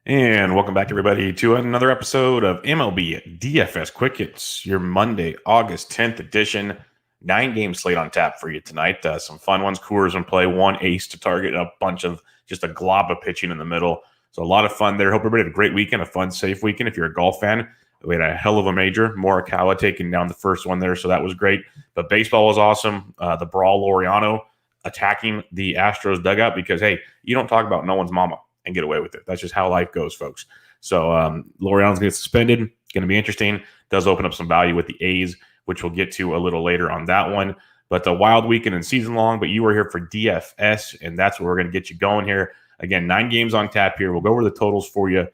And welcome back, everybody, to another episode of MLB DFS Quick Hits, your Monday, August 10th edition. 9-game slate on tap for you tonight. Some fun ones. Coors in play, one ace to target, a bunch of just a glob of pitching in the middle. So a lot of fun there. Hope everybody had a great weekend, a fun, safe weekend. If you're a golf fan, we had a hell of a major. Morikawa taking down the first one there, so that was great. But baseball was awesome. The Brawl Laureano attacking the Astros dugout because, hey, you don't talk about no one's mama and get away with it. That's just how life goes, folks. So Laureano's going to get suspended. Going to be interesting. Does open up some value with the A's, which we'll get to a little later on that one. But the wild weekend and season long, but you are here for DFS, and that's where we're going to get you going here. Again, 9 games on tap here. We'll go over the totals for you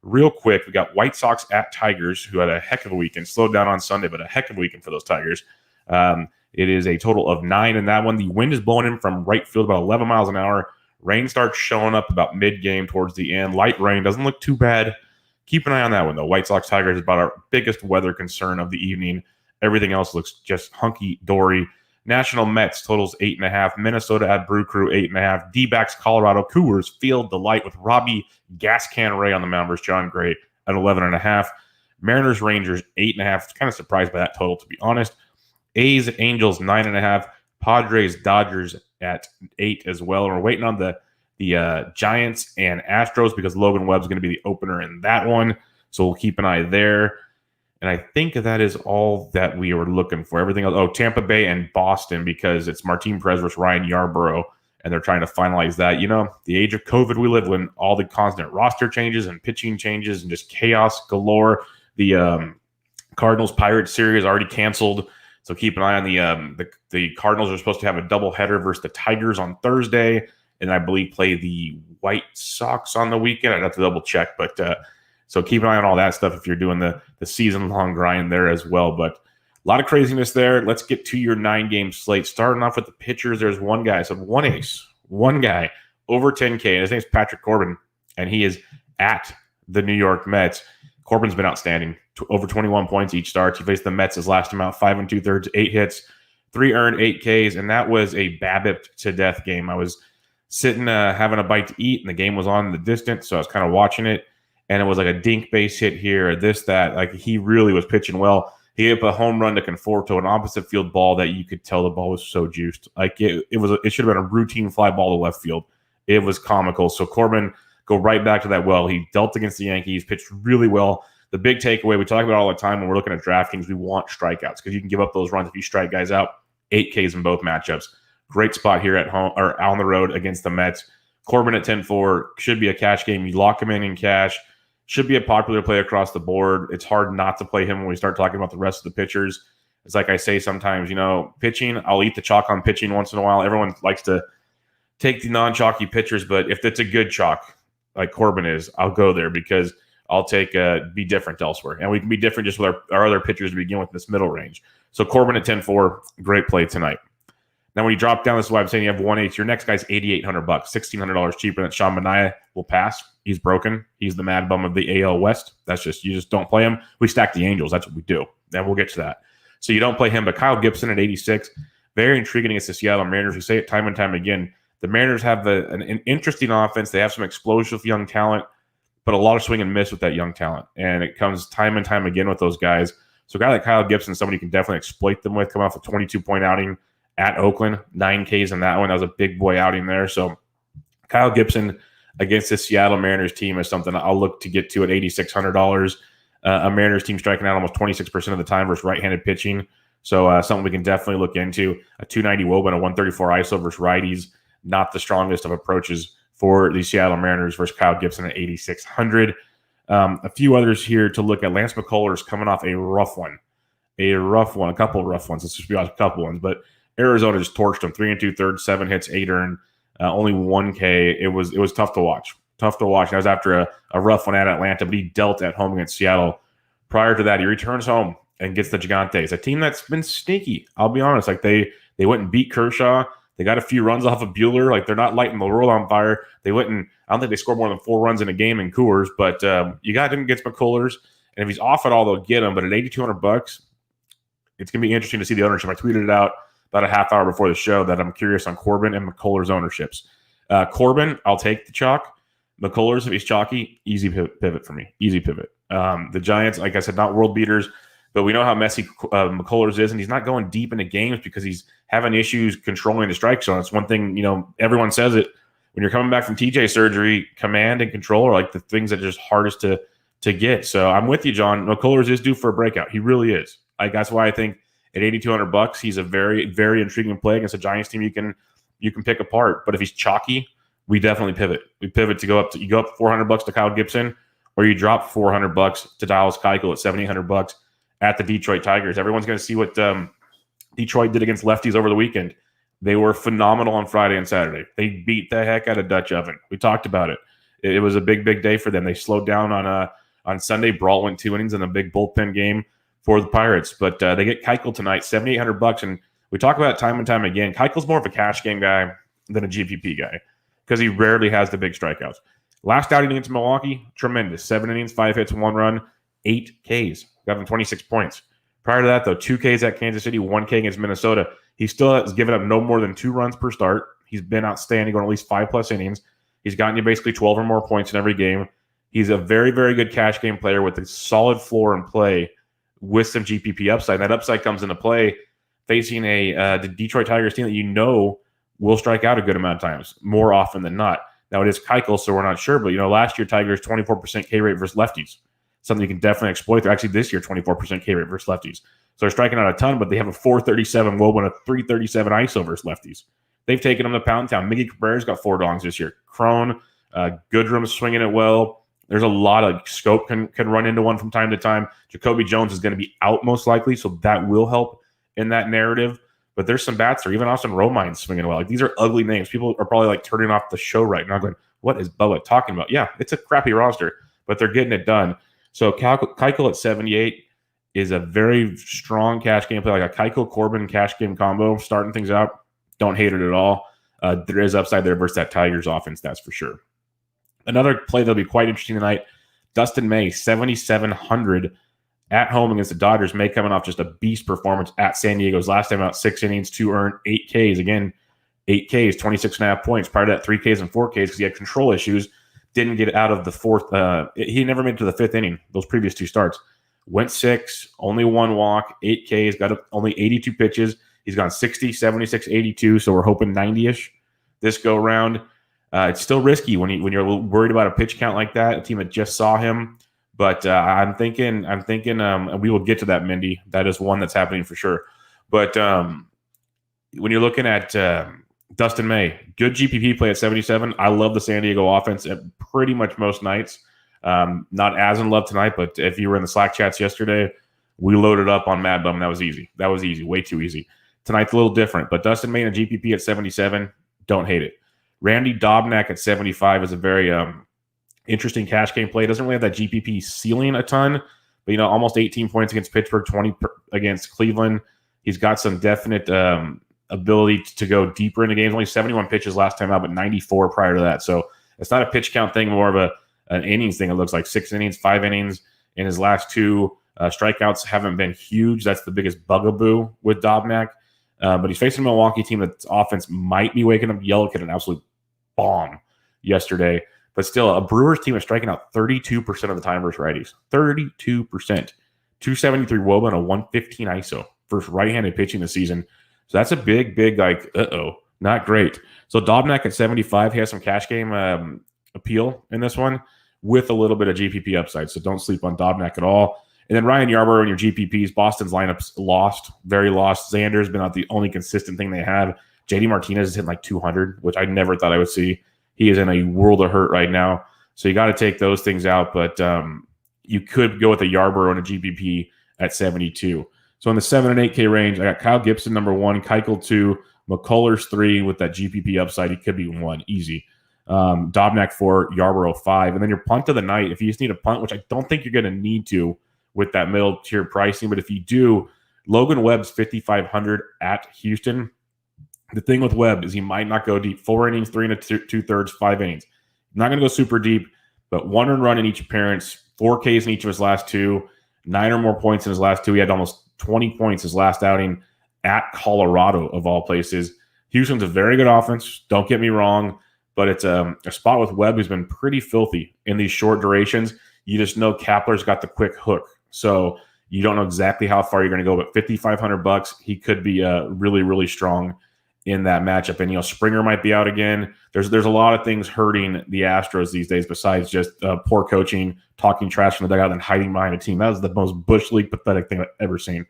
real quick. We got White Sox at Tigers, who had a heck of a weekend. Slowed down on Sunday, but a heck of a weekend for those Tigers. It is a total of 9 in that one. The wind is blowing in from right field about 11 miles an hour. Rain starts showing up about mid-game towards the end. Light rain doesn't look too bad. Keep an eye on that one, though. White Sox Tigers is about our biggest weather concern of the evening. Everything else looks just hunky-dory. National Mets totals 8.5. Minnesota at Brew Crew 8.5. D-backs Colorado Coors Field Delight with Robbie Gas Can Ray on the mound versus John Gray at 11.5. Mariners Rangers 8.5. Kind of surprised by that total, to be honest. A's Angels 9.5. Padres Dodgers at 8 as well. And we're waiting on the Giants and Astros because Logan Webb's going to be the opener in that one. So we'll keep an eye there. And I think that is all that we were looking for. Everything else. Oh, Tampa Bay and Boston because it's Martin Perez versus Ryan Yarbrough, and they're trying to finalize that. You know, the age of COVID we live in, all the constant roster changes and pitching changes and just chaos galore. The Cardinals-Pirates series already canceled. So keep an eye on the Cardinals are supposed to have a doubleheader versus the Tigers on Thursday, and I believe play the White Sox on the weekend. I'd have to double check, but so keep an eye on all that stuff if you're doing the season-long grind there as well. But a lot of craziness there. Let's get to your 9-game slate. Starting off with the pitchers, there's one guy, so one ace, one guy over 10K, and his name's Patrick Corbin, and he is at the New York Mets. Corbin's been outstanding. Over 21 points each start. He faced the Mets his last amount, 5 2/3, 8 hits, 3 earned, 8 Ks, and that was a BABIP to death game. I was sitting having a bite to eat, and the game was on in the distance, so I was kind of watching it, and it was like a dink base hit here, this, that. Like, he really was pitching well. He gave up a home run to Conforto, an opposite field ball that you could tell the ball was so juiced. Like, it should have been a routine fly ball to left field. It was comical. So Corbin go right back to that well. He dealt against the Yankees, pitched really well. The big takeaway, we talk about all the time when we're looking at DraftKings, we want strikeouts because you can give up those runs if you strike guys out. 8 Ks in both matchups. Great spot here at home or on the road against the Mets. Corbin at 10-4 should be a cash game. You lock him in cash. Should be a popular play across the board. It's hard not to play him when we start talking about the rest of the pitchers. It's like I say sometimes, you know, pitching, I'll eat the chalk on pitching once in a while. Everyone likes to take the non-chalky pitchers, but if it's a good chalk like Corbin is, I'll go there because I'll take be different elsewhere. And we can be different just with our other pitchers to begin with this middle range. So Corbin at 10-4, great play tonight. Now, when you drop down, this is why I'm saying you have 1/8. Your next guy's $8,800, $1,600 cheaper than Sean Mcneil will pass. He's broken. He's the mad bum of the AL West. That's just, you just don't play him. We stack the Angels. That's what we do. And we'll get to that. So you don't play him, but Kyle Gibson at 86, very intriguing against the Seattle Mariners. We say it time and time again. The Mariners have an interesting offense. They have some explosive young talent, but a lot of swing and miss with that young talent. And it comes time and time again with those guys. So a guy like Kyle Gibson, somebody you can definitely exploit them with, coming off a 22-point outing at Oakland, 9 Ks in that one. That was a big boy outing there. So Kyle Gibson against the Seattle Mariners team is something I'll look to get to at $8,600. A Mariners team striking out almost 26% of the time versus right-handed pitching. So something we can definitely look into. A 290 WOBA and a 134 ISO versus righties. Not the strongest of approaches for the Seattle Mariners versus Kyle Gibson at 8,600. A few others here to look at. Lance McCullers coming off a rough one. A couple of rough ones. Let's just be honest, a couple ones. But Arizona just torched him. 3 2/3, 7 hits, 8 earned, only 1 K. It was tough to watch. That was after a rough one at Atlanta, but he dealt at home against Seattle. Prior to that, he returns home and gets the Gigantes, a team that's been sneaky. I'll be honest. Like they went and beat Kershaw. They got a few runs off of Buehler. Like, they're not lighting the world on fire. They went and I don't think they scored more than 4 runs in a game in Coors, but you got him against McCullers. And if he's off at all, they'll get him. But at $8,200, it's going to be interesting to see the ownership. I tweeted it out about a half hour before the show that I'm curious on Corbin and McCullers ownerships. Corbin, I'll take the chalk. McCullers, if he's chalky, easy pivot for me. Easy pivot. The Giants, like I said, not world beaters, but we know how messy McCullers is, and he's not going deep into games because he's having issues controlling the strike zone. It's one thing, everyone says it. When you're coming back from TJ surgery, command and control are like the things that are just hardest to get. So I'm with you, John. McCullers is due for a breakout. He really is. That's why I think at $8,200, he's a very, very intriguing play against a Giants team you can pick apart. But if he's chalky, we definitely pivot. We pivot to go up $400 to Kyle Gibson, or you drop $400 to Dallas Keuchel at $7,800 at the Detroit Tigers. Everyone's going to see what Detroit did against lefties over the weekend. They were phenomenal on Friday and Saturday. They beat the heck out of Dutch Oven. We talked about it. It was a big, big day for them. They slowed down on Sunday. Brault went 2 innings in a big bullpen game for the Pirates. But they get Keuchel tonight, $7,800. And we talk about it time and time again. Keuchel's more of a cash game guy than a GPP guy because he rarely has the big strikeouts. Last outing against Milwaukee, tremendous. 7 innings, 5 hits, 1 run, 8 Ks. Got him 26 points. Prior to that, though, 2 Ks at Kansas City, 1 K against Minnesota. He still has given up no more than 2 runs per start. He's been outstanding, going at least 5+ innings. He's gotten you basically 12 or more points in every game. He's a very, very good cash game player with a solid floor and play with some GPP upside. And that upside comes into play facing the Detroit Tigers team that will strike out a good amount of times, more often than not. Now, it is Keuchel, so we're not sure. But, last year, Tigers 24% K rate versus lefties. Something you can definitely exploit. They're actually this year 24% K rate versus lefties. So they're striking out a ton, but they have a 437 WOBA and a 337 ISO versus lefties. They've taken them to Pound Town. Miggy Cabrera's got 4 dongs this year. Crone, Goodrum's swinging it well. There's a lot of scope can run into one from time to time. Jacoby Jones is going to be out most likely, so that will help in that narrative. But there's some bats there. Even Austin Romine's swinging well. These are ugly names. People are probably turning off the show right now going, what is Bubba talking about? Yeah, it's a crappy roster, but they're getting it done. So Keuchel at 78 is a very strong cash game play, like a Keuchel Corbin cash game combo, starting things out. Don't hate it at all. There is upside there versus that Tigers offense, that's for sure. Another play that'll be quite interesting tonight, Dustin May, 7,700 at home against the Dodgers. May coming off just a beast performance at San Diego's last time out, 6 innings, 2 earned, 8 Ks. Again, 8 Ks, 26.5 points. Prior to that, 3 Ks and 4 Ks because he had control issues. Didn't get out of the 4th. He never made it to the 5th inning, those previous 2 starts. Went 6, only 1 walk, 8 Ks, got only 82 pitches. He's gone 60, 76, 82, so we're hoping 90-ish this go-round. It's still risky when you're worried about a pitch count like that, a team that just saw him. But I'm thinking, we will get to that, Mindy. That is one that's happening for sure. But when you're looking at Dustin May, good GPP play at 77. I love the San Diego offense at pretty much most nights. Not as in love tonight, but if you were in the Slack chats yesterday, we loaded up on Mad Bum. That was easy. Way too easy. Tonight's a little different, but Dustin May and a GPP at 77, don't hate it. Randy Dobnak at 75 is a very interesting cash game play. Doesn't really have that GPP ceiling a ton, but almost 18 points against Pittsburgh, 20 against Cleveland. He's got some definite ability to go deeper into games. Only 71 pitches last time out, but 94 prior to that. So it's not a pitch count thing, more of an innings thing. It looks like 6 innings, 5 innings in his last 2. Strikeouts haven't been huge. That's the biggest bugaboo with Dobnak. But he's facing a Milwaukee team that's offense might be waking up. Yelich hit an absolute bomb yesterday. But still, a Brewers team is striking out 32% of the time versus righties. 32%. 273 WOBA and a 115 ISO versus right-handed pitching this season. So that's a big, not great. So Dobnak at 75, he has some cash game appeal in this one with a little bit of GPP upside. So don't sleep on Dobnak at all. And then Ryan Yarbrough in your GPPs. Boston's lineups very lost. Xander's been not the only consistent thing they have. JD Martinez is hitting like 200, which I never thought I would see. He is in a world of hurt right now. So you got to take those things out. But you could go with a Yarbrough and a GPP at 72. So in the 7 and 8K range, I got Kyle Gibson, number 1, Keuchel 2, McCullers 3 with that GPP upside. He could be 1, easy. Dobnak 4, Yarbrough 5. And then your punt of the night, if you just need a punt, which I don't think you're going to need to with that middle tier pricing, but if you do, Logan Webb's 5,500 at Houston. The thing with Webb is he might not go deep. 4 innings, 3 and 2/3, 5 innings. Not going to go super deep, but 1 earned run in each appearance, 4 Ks in each of his last 2, 9 or more points in his last 2. He had almost 20 points his last outing at Colorado, of all places. Houston's a very good offense. Don't get me wrong, but it's a spot with Webb who's been pretty filthy in these short durations. You just know Kapler's got the quick hook. So you don't know exactly how far you're going to go, but $5,500, he could be really, really strong in that matchup. And, Springer might be out again. There's a lot of things hurting the Astros these days besides just poor coaching, talking trash from the dugout, and hiding behind a team. That was the most Bush League pathetic thing I've ever seen.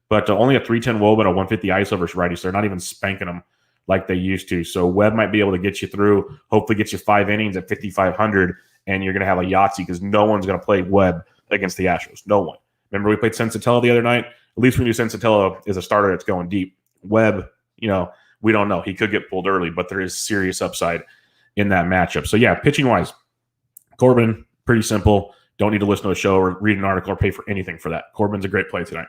But only a 310 WOBA and a 150 ISO versus righty, so they're not even spanking them like they used to. So Webb might be able to get you through, hopefully get you 5 innings at 5,500, and you're going to have a Yahtzee because no one's going to play Webb against the Astros. No one. Remember we played Sensatella the other night? At least we knew Sensatella is a starter that's going deep. Webb, we don't know. He could get pulled early, but there is serious upside in that matchup. So, yeah, pitching-wise, Corbin, pretty simple. Don't need to listen to a show or read an article or pay for anything for that. Corbin's a great play tonight.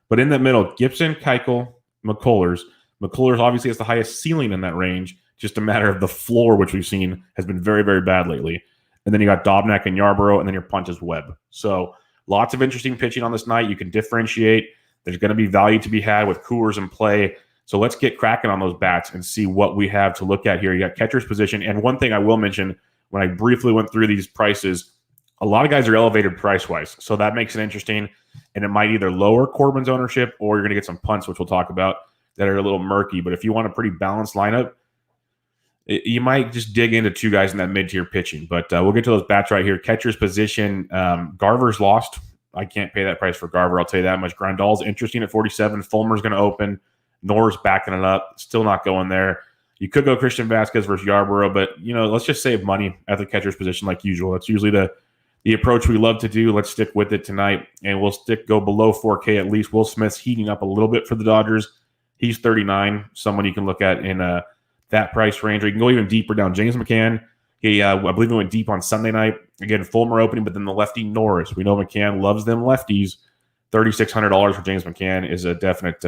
But in the middle, Gibson, Keuchel, McCullers. McCullers obviously has the highest ceiling in that range. Just a matter of the floor, which we've seen has been very, very bad lately. And then you got Dobnak and Yarborough, and then your punt is Webb. So lots of interesting pitching on this night. You can differentiate. There's going to be value to be had with Coors in play. So let's get cracking on those bats and see what we have to look at here. You got catcher's position. And one thing I will mention, when I briefly went through these prices, a lot of guys are elevated price-wise. So that makes it interesting. And it might either lower Corbin's ownership or you're going to get some punts, which we'll talk about, that are a little murky. But if you want a pretty balanced lineup, you might just dig into 2 guys in that mid-tier pitching. But we'll get to those bats right here. Catcher's position, Garver's lost. I can't pay that price for Garver, I'll tell you that much. Grandal's interesting at 47. Fulmer's going to open. Nor's backing it up. Still not going there. You could go Christian Vasquez versus Yarborough, but, let's just save money at the catcher's position like usual. That's usually the approach we love to do. Let's stick with it tonight, and we'll go below 4K at least. Will Smith's heating up a little bit for the Dodgers. He's 39, someone you can look at in that price range. Or you can go even deeper down. James McCann, I believe he went deep on Sunday night. Again, Fulmer opening, but then the lefty Norris. We know McCann loves them lefties. $3,600 for James McCann is a definite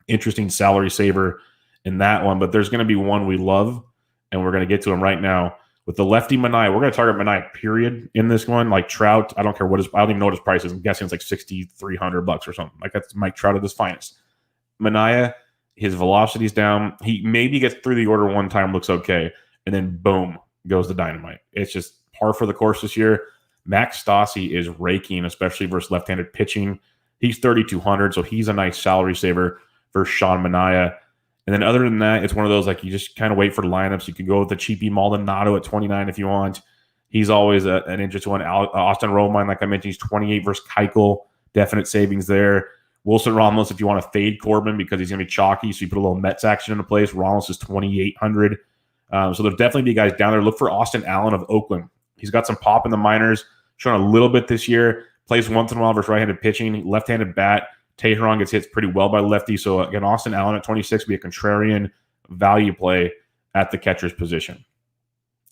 interesting salary saver in that one. But there's going to be one we love, and we're going to get to him right now. With the lefty Mcneil, we're going to target Mcneil, period, in this one. Like Trout, I don't care what I don't even know what his price is. I'm guessing it's like $6,300 or something. Like that's Mike Trout at his finest. Mcneil, his velocity's down. He maybe gets through the order one time, looks okay, and then boom, goes the dynamite. It's just par for the course this year. Max Stassi is raking, especially versus left-handed pitching. He's $3,200, so he's a nice salary saver versus Sean Manaea. And then other than that, it's one of those, like, you just kind of wait for lineups. You can go with the cheapy Maldonado at 29 if you want. He's always an interesting one. Austin Romine, like I mentioned, he's 28 versus Keuchel. Definite savings there. Wilson Ramos, if you want to fade Corbin because he's going to be chalky, so you put a little Mets action into place. Ramos is 2,800. So there'll definitely be guys down there. Look for Austin Allen of Oakland. He's got some pop in the minors, shown a little bit this year. Plays once in a while versus right-handed pitching. Left-handed bat. Teheran gets hit pretty well by lefty. So again, Austin Allen at 26 will be a contrarian value play at the catcher's position.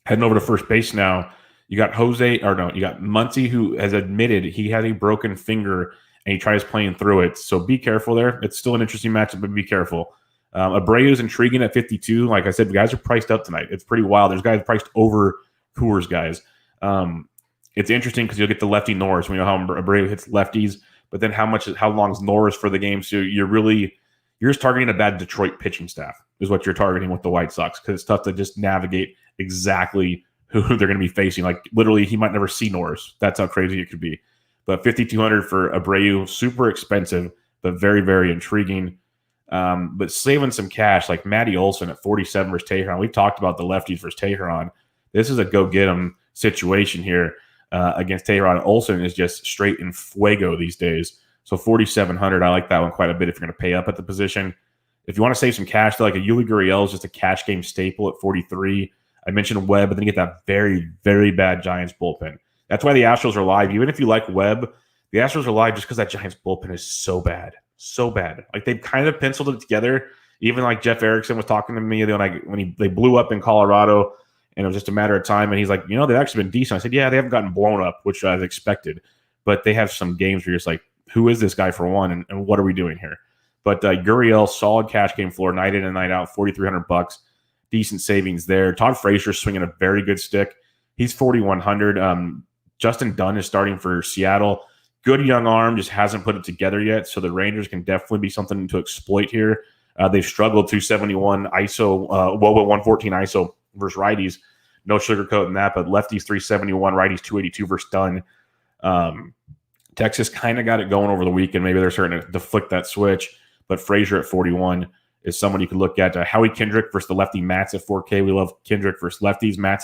Heading over to first base now, you got Muncy, who has admitted he had a broken finger and he tries playing through it. So be careful there. It's still an interesting matchup, but be careful. Abreu is intriguing at 52. Like I said, the guys are priced up tonight. It's pretty wild. There's guys priced over Coors guys. It's interesting because you'll get the lefty Norris. We know how Abreu hits lefties, but then how long is Norris for the game? So you're just targeting a bad Detroit pitching staff is what you're targeting with the White Sox, because it's tough to just navigate exactly who they're going to be facing. Like literally, he might never see Norris. That's how crazy it could be. But $5,200 for Abreu, super expensive, but very, very intriguing. But saving some cash, like Matty Olson at 47 versus Teheran. We've talked about the lefties versus Teheran. This is a go-get-'em situation here against Teheran. Olson is just straight in fuego these days. So $4,700, I like that one quite a bit if you're going to pay up at the position. If you want to save some cash, though, like a Yuli Gurriel is just a cash game staple at 43. I mentioned Webb, but then you get that very, very bad Giants bullpen. That's why the Astros are live. Even if you like Webb, the Astros are live just because that Giants bullpen is so bad. So bad. Like they've kind of penciled it together. Even like Jeff Erickson was talking to me when they blew up in Colorado, and it was just a matter of time. And he's like, they've actually been decent. I said, yeah, they haven't gotten blown up, which I expected. But they have some games where you're just like, who is this guy for one, and what are we doing here? But Gurriel, solid cash game floor, night in and night out, $4,300, decent savings there. Todd Frazier's swinging a very good stick. He's $4,100. Justin Dunn is starting for Seattle. Good young arm, just hasn't put it together yet. So the Rangers can definitely be something to exploit here. They've struggled. 271 ISO, WOBA 114 ISO versus righties. No sugarcoat in that, but lefties 371, righties 282 versus Dunn. Texas kind of got it going over the weekend. Maybe they're starting to flick that switch, but Frazier at 41 is someone you could look at. Howie Kendrick versus the lefty Matz at 4K. We love Kendrick versus lefties. Matz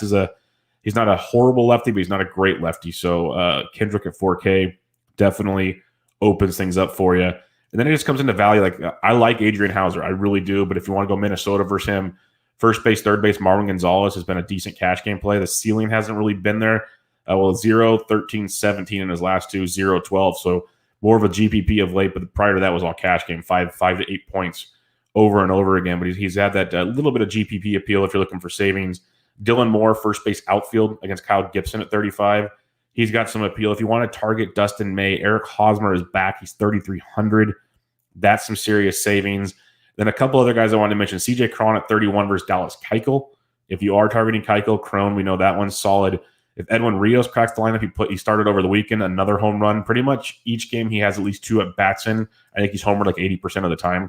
he's not a horrible lefty, but he's not a great lefty. So Kendrick at 4K definitely opens things up for you. And then it just comes into value. Like, I like Adrian Hauser. I really do. But if you want to go Minnesota versus him, first base, third base, Marwin Gonzalez has been a decent cash game play. The ceiling hasn't really been there. 0, 13, 17 in his last two, 0, 12. So more of a GPP of late. But prior to that was all cash game, 5 to 8 points over and over again. But he's had that little bit of GPP appeal if you're looking for savings. Dylan Moore, first base outfield against Kyle Gibson at 35. He's got some appeal. If you want to target Dustin May, Eric Hosmer is back. He's 3,300. That's some serious savings. Then a couple other guys I wanted to mention. CJ Cron at 31 versus Dallas Keuchel. If you are targeting Keuchel, Cron, we know that one's solid. If Edwin Rios cracks the lineup, he started over the weekend, another home run. Pretty much each game he has at least 2 at bats in. I think he's homered like 80% of the time.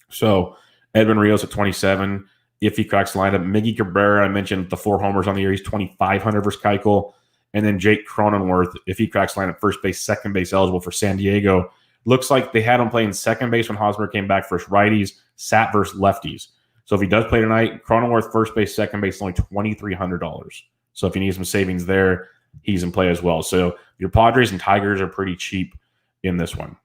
So Edwin Rios at 27. If he cracks the lineup, Miggy Cabrera, I mentioned the 4 homers on the year. He's 2,500 versus Keuchel. And then Jake Cronenworth, if he cracks the lineup, first base, second base eligible for San Diego. Looks like they had him playing second base when Hosmer came back versus righties, sat versus lefties. So if he does play tonight, Cronenworth, first base, second base, only $2,300. So if you need some savings there, he's in play as well. So your Padres and Tigers are pretty cheap in this one.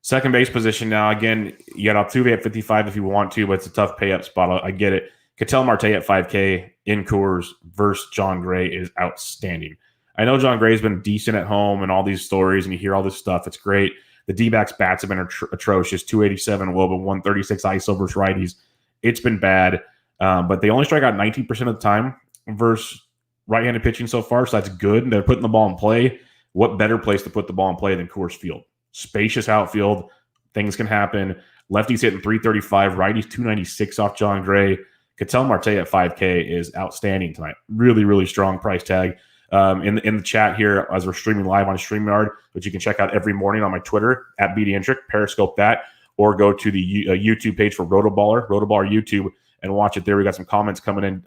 Second base position now. Again, you got Altuve at 55 if you want to, but it's a tough pay-up spot. I get it. Ketel Marte at 5K in Coors versus John Gray is outstanding. I know John Gray's been decent at home and all these stories, and you hear all this stuff. It's great. The D-backs bats have been atrocious. 287 Woba, 136 ISO versus righties. It's been bad, but they only strike out 19% of the time versus right-handed pitching so far, so that's good. They're putting the ball in play. What better place to put the ball in play than Coors Field? Spacious outfield. Things can happen. Lefties hitting 335, righties 296 off John Gray. Ketel Marte at 5K is outstanding tonight. Really, really strong price tag. In the chat here, as we're streaming live on StreamYard, which you can check out every morning on my Twitter, at BDintric, Periscope that, or go to the YouTube page for RotoBaller YouTube, and watch it there. We got some comments coming in.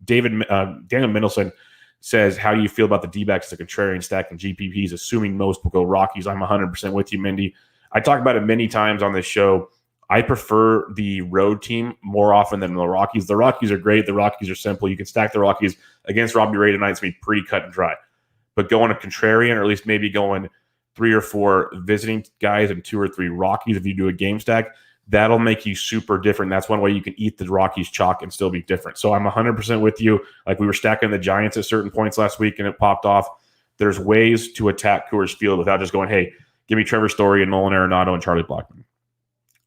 Daniel Mendelson says, how do you feel about the D-backs as a contrarian stack and GPPs, assuming most will go Rockies? I'm 100% with you, Mindy. I talk about it many times on this show. I prefer the road team more often than the Rockies. The Rockies are great. The Rockies are simple. You can stack the Rockies against Robbie Ray tonight. It's going to be pretty cut and dry. But going a contrarian, or at least maybe going 3 or 4 visiting guys and 2 or 3 Rockies, if you do a game stack, that'll make you super different. That's one way you can eat the Rockies chalk and still be different. So I'm 100% with you. Like, we were stacking the Giants at certain points last week and it popped off. There's ways to attack Coors Field without just going, hey, give me Trevor Story and Nolan Arenado and Charlie Blackmon.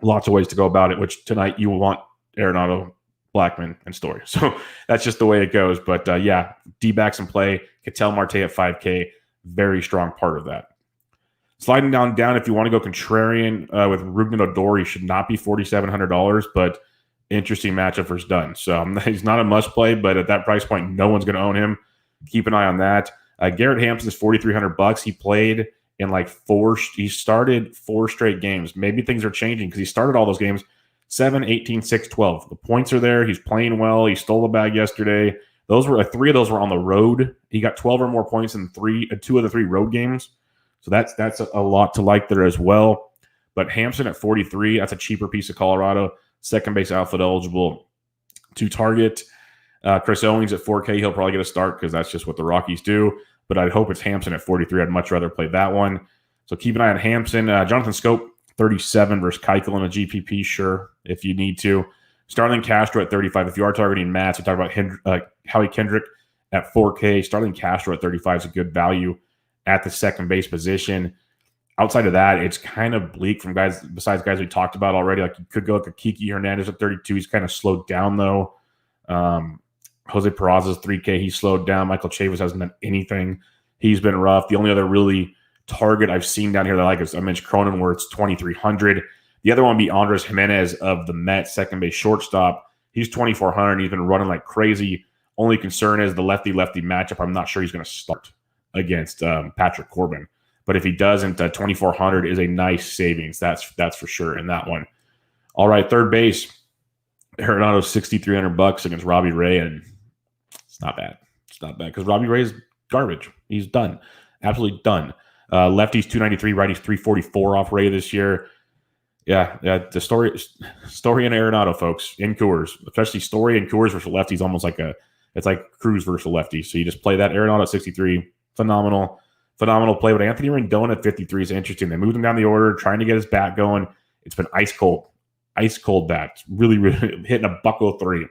Lots of ways to go about it, which tonight you will want Arenado, Blackmon, and Story. So that's just the way it goes. But yeah, D-backs in play. Ketel Marte at 5K, very strong part of that. Sliding down, if you want to go contrarian with Rougned Odor, he should not be $4,700, but interesting matchup versus Dunn. So he's not a must play, but at that price point, no one's going to own him. Keep an eye on that. Garrett Hampson is $4,300. He played in he started 4 straight games. Maybe things are changing because he started all those games 7, 18, 6, 12. The points are there. He's playing well. He stole the bag yesterday. Those were 3 of those were on the road. He got 12 or more points in 2 of the 3 road games. So that's a lot to like there as well. But Hampson at 43, that's a cheaper piece of Colorado. Second base outfield eligible to target. Chris Owings at 4K, he'll probably get a start because that's just what the Rockies do. But I'd hope it's Hampson at 43. I'd much rather play that one. So keep an eye on Hampson. Jonathan Scope, 37 versus Keuchel in a GPP, sure, if you need to. Starling Castro at 35. If you are targeting Mats, we talk about Howie Kendrick at 4K. Starling Castro at 35 is a good value at the second base position. Outside of that, it's kind of bleak from guys, besides guys we talked about already. Like, you could go like a Kiki Hernandez at 32. He's kind of slowed down, though. Jose Peraza's 3K. He's slowed down. Michael Chavis hasn't done anything. He's been rough. The only other really target I've seen down here that I like is, I mentioned Cronenworth's 2,300. The other one would be Andres Jimenez of the Mets, second base shortstop. He's 2,400. He's been running like crazy. Only concern is the lefty-lefty matchup. I'm not sure he's going to start against Patrick Corbin. But if he doesn't, 2,400 is a nice savings. That's for sure in that one. All right, third base. Arenado's $6,300 against Robbie Ray, and it's not bad. It's not bad because Robbie Ray is garbage. He's done. Absolutely done. Lefty's 293, righty's 344 off Ray this year. Yeah. The Story and Arenado, folks, in Coors, especially Story and Coors versus lefties, almost like it's like Cruz versus lefty. So you just play that. Arenado at 63, phenomenal play. But Anthony Rendon at 53 is interesting. They moved him down the order, trying to get his bat going. It's been ice cold bat. Really hitting a $103.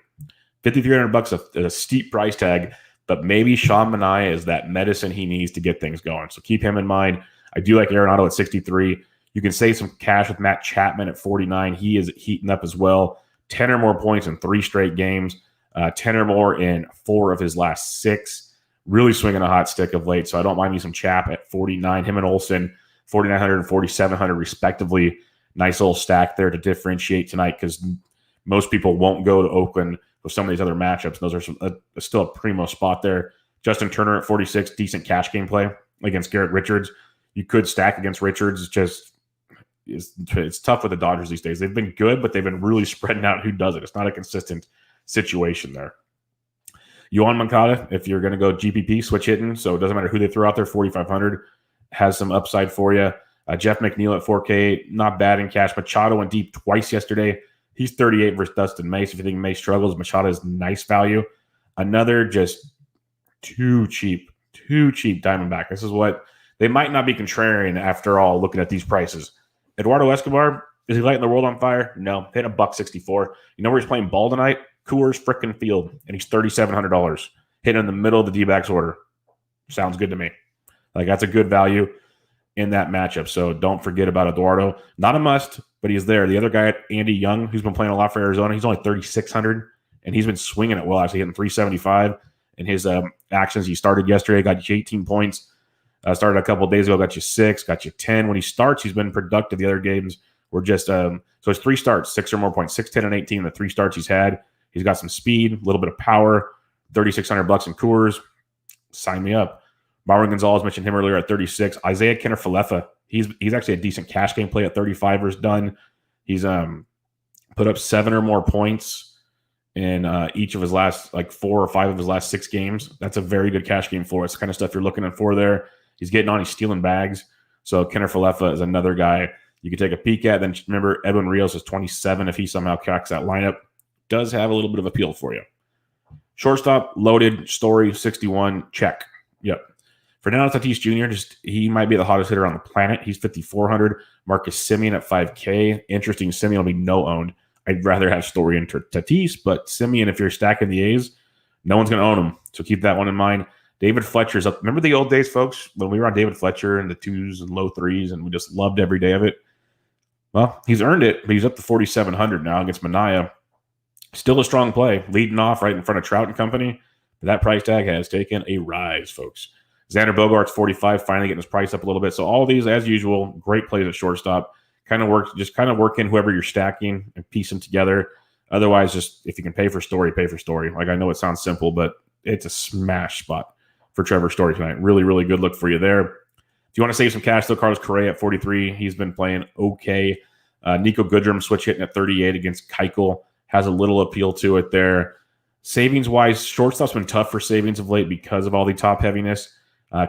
$5,300 a steep price tag, but maybe Sean Manaea is that medicine he needs to get things going. So keep him in mind. I do like Arenado at 63. You can save some cash with Matt Chapman at 49. He is heating up as well. 10 or more points in 3 straight games. 10 or more in 4 of his last 6. Really swinging a hot stick of late, so I don't mind me some Chap at 49. Him and Olsen, 4,900 and 4,700 respectively. Nice little stack there to differentiate tonight because most people won't go to Oakland with some of these other matchups. Those are still a primo spot there. Justin Turner at 46, decent cash game play against Garrett Richards. You could stack against Richards. It's tough with the Dodgers these days. They've been good, but they've been really spreading out who does it. It's not a consistent situation there. Yohan Moncada, if you're going to go GPP, switch hitting, so it doesn't matter who they throw out there, 4,500 has some upside for you. Jeff McNeil at 4K, not bad in cash. Machado went deep twice yesterday. He's 38 versus Dustin May. So if you think May struggles, Machado is nice value. Another just too cheap Diamondback. This is what they might not be contrarian after all, looking at these prices. Eduardo Escobar, is he lighting the world on fire? No, hit $1.64. You know where he's playing ball tonight? Coors frickin' Field, and he's $3,700. Hitting in the middle of the D-backs order. Sounds good to me. Like, that's a good value in that matchup. So don't forget about Eduardo. Not a must, but he's there. The other guy, Andy Young, who's been playing a lot for Arizona, he's only 3,600, and he's been swinging it well, actually hitting 375 in his actions. He started yesterday, got you 18 points. Started a couple of days ago, got you 6, got you 10. When he starts, he's been productive. The other games were just so it's 3 starts, 6 or more points, 6, 10, and 18. The 3 starts he's had. He's got some speed, a little bit of power. $3,600 in Coors. Sign me up. Marwin Gonzalez, mentioned him earlier at 36. Isaiah Falefa, he's actually a decent cash game play at 35 versus Dunn. He's put up 7 or more points in each of his last 4 or 5 of his last 6 games. That's a very good cash game for us. The kind of stuff you're looking for there. He's getting on. He's stealing bags. So Kenner Falefa is another guy you can take a peek at. Then remember, Edwin Rios is 27. If he somehow cracks that lineup, does have a little bit of appeal for you. Shortstop, loaded. Story, 61. Check. Yep. Fernando Tatis Jr., he might be the hottest hitter on the planet. He's 5,400. Marcus Semien at 5K. Interesting. Semien will be no-owned. I'd rather have Story and Tatis, but Semien, if you're stacking the A's, no one's going to own him. So keep that one in mind. David Fletcher's up. Remember the old days, folks, when we were on David Fletcher in the 2s and low 3s, and we just loved every day of it? Well, he's earned it, but he's up to 4,700 now against Manaea. Still a strong play, leading off right in front of Trout and company. But that price tag has taken a rise, folks. Xander Bogaerts, 45, finally getting his price up a little bit. So all of these, as usual, great plays at shortstop. Kind of work in whoever you're stacking and piece them together. Otherwise, just if you can pay for Story, pay for Story. Like, I know it sounds simple, but it's a smash spot for Trevor Story tonight. Really, really good look for you there. If you want to save some cash, though, Carlos Correa at 43. He's been playing okay. Nico Goodrum switch hitting at 38 against Keuchel. Has a little appeal to it there. Savings-wise, shortstop's been tough for savings of late because of all the top heaviness.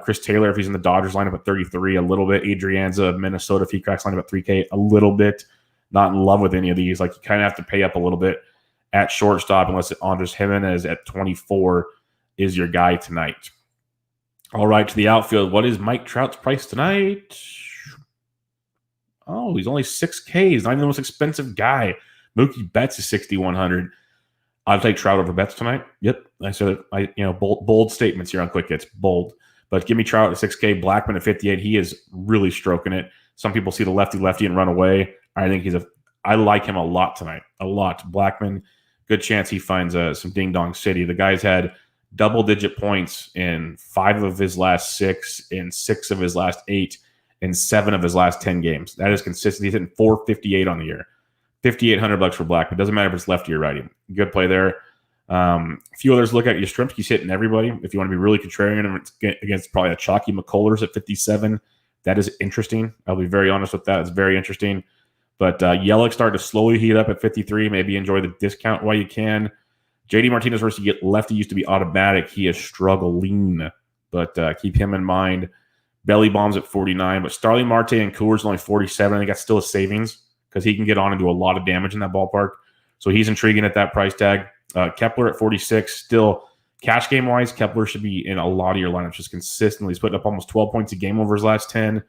Chris Taylor, if he's in the Dodgers lineup at 33, a little bit. Adrianza of Minnesota, if he cracks lineup at 3K, a little bit. Not in love with any of these. Like, you kind of have to pay up a little bit at shortstop unless Andres Jimenez at 24 is your guy tonight. All right, to the outfield. What is Mike Trout's price tonight? Oh, he's only 6K. He's not even the most expensive guy. Mookie Betts is 6,100. I'll take Trout over Betts tonight. Yep. I said it. Bold statements here on Quick Hits. Bold. But give me Trout at 6K. Blackman at 58. He is really stroking it. Some people see the lefty and run away. I like him a lot tonight. A lot. Blackman, good chance he finds some ding-dong city. The guy's had double-digit points in 5 of his last 6, in 6 of his last 8, in 7 of his last 10 games. That is consistent. He's hitting 458 on the year. $5,800 for Blackman. Doesn't matter if it's lefty or righty. Good play there. A few others look at Yastrzemski's hitting everybody. If you want to be really contrarian against probably a chalky McCullers at 57, that is interesting. I'll be very honest with that. It's very interesting. But Yelich started to slowly heat up at 53. Maybe enjoy the discount while you can. JD Martinez versus lefty used to be automatic. He is struggling, but keep him in mind. Belly bombs at 49, but Starling Marte and Coors only 47. I think that's still a savings because he can get on and do a lot of damage in that ballpark. So he's intriguing at that price tag. Kepler at 46, still cash game wise, Kepler should be in a lot of your lineups just consistently. He's putting up almost 12 points a game over his last 10.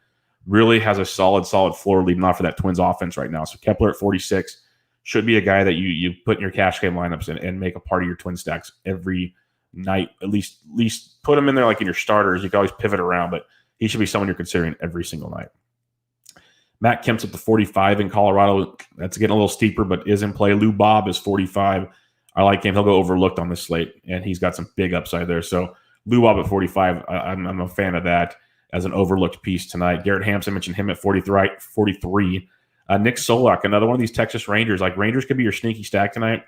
Really has a solid floor leading off for that Twins offense right now. So Kepler at 46 should be a guy that you put in your cash game lineups and make a part of your Twin stacks every night. At least put him in there like in your starters. You can always pivot around, but he should be someone you're considering every single night. Matt Kemp's up to 45 in Colorado. That's getting a little steeper, but is in play. Lou Bob is 45. I like him. He'll go overlooked on this slate, and he's got some big upside there. So Lou Bob at 45, I'm a fan of that as an overlooked piece tonight. Garrett Hampson, mentioned him at 43. Nick Soloq, another one of these Texas Rangers. Like Rangers could be your sneaky stack tonight.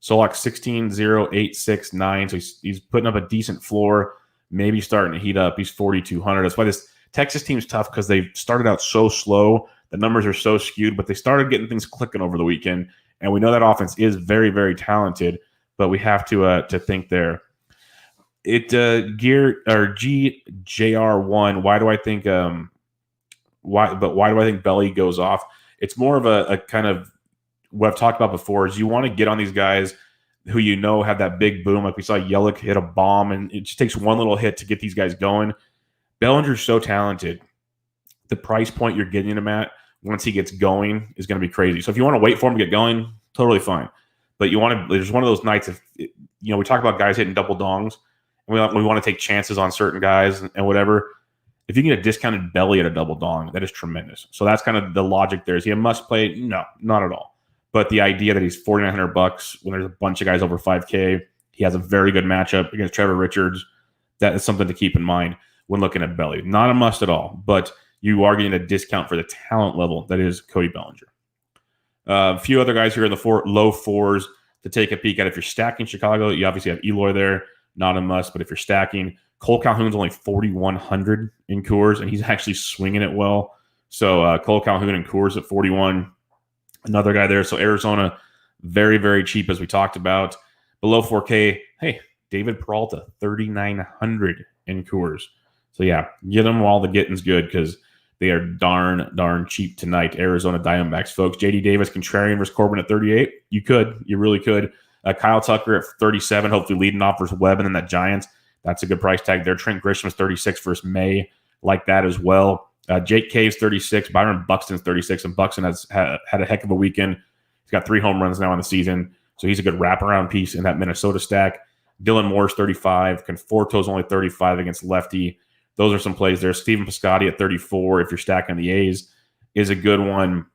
Soloq 16, 0, 8, 6, 9. So he's putting up a decent floor. Maybe starting to heat up. He's 4,200. That's why this Texas team's tough because they started out so slow. The numbers are so skewed, but they started getting things clicking over the weekend. And we know that offense is very, very talented, but we have to think there. Gear or GJR1. Why do I think why do I think Belly goes off? It's more of a kind of what I've talked about before. Is you want to get on these guys who you know have that big boom. Like we saw Yelich hit a bomb, and it just takes one little hit to get these guys going. Bellinger's so talented. The price point you're getting him at once he gets going is going to be crazy. So if you want to wait for him to get going, totally fine. But you want to. There's one of those nights we talk about guys hitting double dongs, and we want to take chances on certain guys and whatever. If you can get a discounted Belly at a double dong, that is tremendous. So that's kind of the logic there. Is he a must play? No, not at all. But the idea that he's $4,900 when there's a bunch of guys over 5K, he has a very good matchup against Trevor Richards. That is something to keep in mind when looking at Belly. Not a must at all, but you are getting a discount for the talent level that is Cody Bellinger. A few other guys here in the low fours to take a peek at. If you're stacking Chicago, you obviously have Eloy there. Not a must, but if you're stacking, Cole Calhoun's only 4,100 in Coors, and he's actually swinging it well. So Cole Calhoun and Coors at 41. Another guy there. So Arizona, very, very cheap as we talked about. Below 4K, hey, David Peralta, 3,900 in Coors. So yeah, get them while the getting's good because they are darn cheap tonight. Arizona Diamondbacks, folks. JD Davis, contrarian versus Corbin at 38. You really could. Kyle Tucker at 37, hopefully leading off versus Webb, and then that Giants. That's a good price tag there. Trent Grisham is 36 versus May. Like that as well. Jake Cave's 36. Byron Buxton's 36. And Buxton has had a heck of a weekend. He's got 3 home runs now in the season. So he's a good wraparound piece in that Minnesota stack. Dylan Moore's 35. Conforto's only 35 against lefty. Those are some plays there. Steven Piscotty at 34, if you're stacking the A's, is a good one.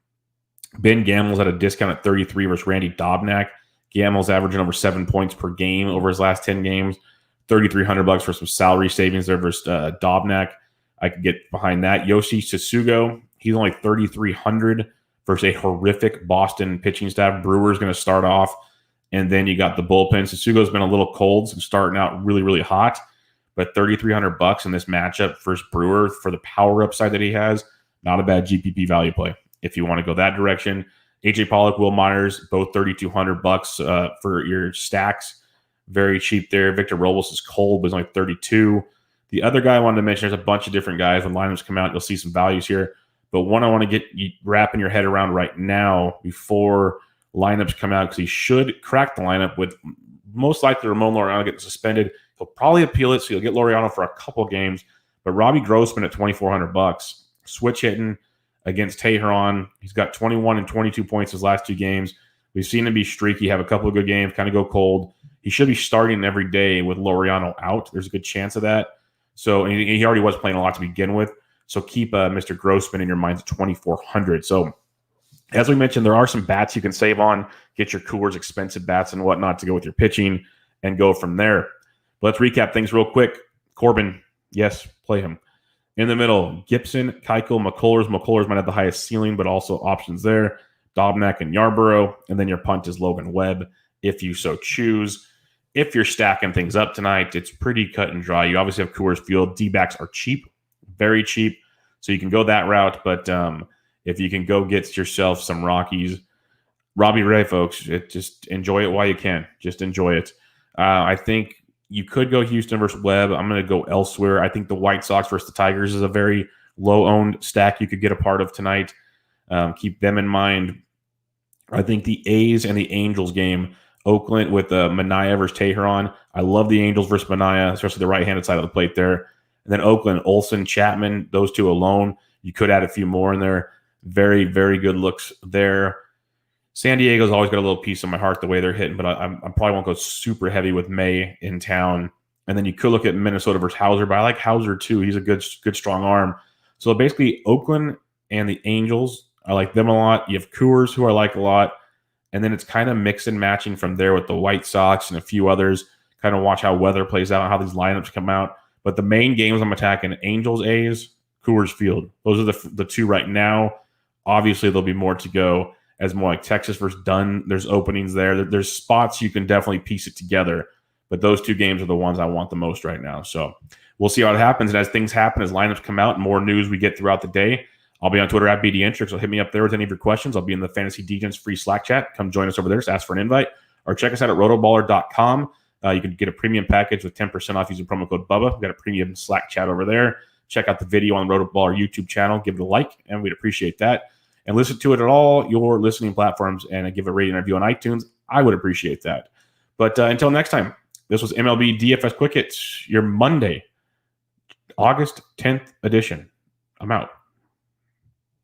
Ben Gamel's at a discount at 33 versus Randy Dobnak. Gamel's averaging over 7 points per game over his last 10 games. $3,300 for some salary savings there versus Dobnak. I could get behind that. Yoshi Tsutsugo, he's only 3,300 versus a horrific Boston pitching staff. Brewer's going to start off, and then you got the bullpen. Tsutsugo's been a little cold, so starting out really, really hot, but $3,300 in this matchup versus Brewer for the power upside that he has. Not a bad GPP value play if you want to go that direction. AJ Pollock, Will Myers, both $3,200 for your stacks. Very cheap there. Victor Robles is cold, but he's only 32. The other guy I wanted to mention, there's a bunch of different guys. When lineups come out, you'll see some values here. But one I want to get you wrapping your head around right now before lineups come out, because he should crack the lineup with most likely Ramon Laureano getting suspended. He'll probably appeal it, so you'll get Laureano for a couple games. But Robbie Grossman at $2,400, switch hitting against Teheran. He's got 21 and 22 points his last 2 games. We've seen him be streaky, have a couple of good games, kind of go cold. He should be starting every day with Laureano out. There's a good chance of that. So and he already was playing a lot to begin with. So keep Mr. Grossman in your mind at 2,400. So as we mentioned, there are some bats you can save on. Get your Coors expensive bats and whatnot to go with your pitching and go from there. But let's recap things real quick. Corbin, yes, play him. In the middle, Gibson, Keuchel, McCullers. McCullers might have the highest ceiling, but also options there. Dobnak and Yarborough. And then your punt is Logan Webb, if you so choose. If you're stacking things up tonight, it's pretty cut and dry. You obviously have Coors Field. D-backs are cheap, very cheap. So you can go that route. But if you can go get yourself some Rockies, Robbie Ray, folks, just enjoy it while you can. Just enjoy it. I think you could go Houston versus Webb. I'm going to go elsewhere. I think the White Sox versus the Tigers is a very low-owned stack you could get a part of tonight. Keep them in mind. I think the A's and the Angels game, Oakland with Mcneil versus Teheran. I love the Angels versus Mcneil, especially the right-handed side of the plate there. And then Oakland, Olsen, Chapman, those two alone. You could add a few more in there. Very, very good looks there. San Diego's always got a little piece of my heart the way they're hitting, but I probably won't go super heavy with May in town. And then you could look at Minnesota versus Hauser, but I like Hauser too. He's a good strong arm. So basically, Oakland and the Angels, I like them a lot. You have Coors, who I like a lot. And then it's kind of mix and matching from there with the White Sox and a few others. Kind of watch how weather plays out, how these lineups come out. But the main games I'm attacking, Angels, A's, Coors Field. Those are the two right now. Obviously, there'll be more to go as more like Texas versus Dunn. There's openings there. There's spots you can definitely piece it together. But those two games are the ones I want the most right now. So we'll see how it happens. And as things happen, as lineups come out, more news we get throughout the day, I'll be on Twitter at BDintric. So hit me up there with any of your questions. I'll be in the Fantasy Degens free Slack chat. Come join us over there. Just ask for an invite. Or check us out at rotoballer.com. You can get a premium package with 10% off using promo code Bubba. We've got a premium Slack chat over there. Check out the video on the RotoBaller YouTube channel. Give it a like, and we'd appreciate that. And listen to it at all your listening platforms and give a rating and review on iTunes. I would appreciate that. But until next time, this was MLB DFS Quick Hits, your Monday, August 10th edition. I'm out.